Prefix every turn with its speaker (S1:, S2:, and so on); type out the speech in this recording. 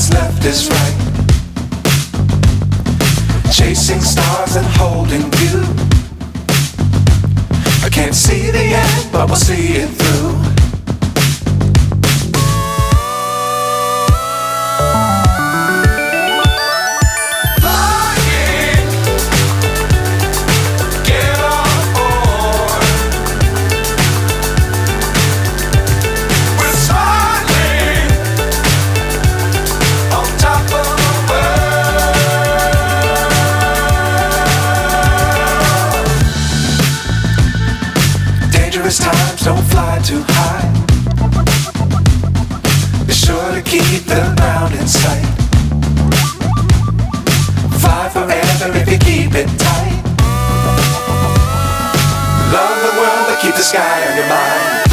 S1: what's left is right. Chasing stars and holding you. I can't see the end, but we'll see it through. Times don't fly too high. Be sure to keep the ground in sight. Fly forever if you keep it tight. Love the world but keep the sky on your mind.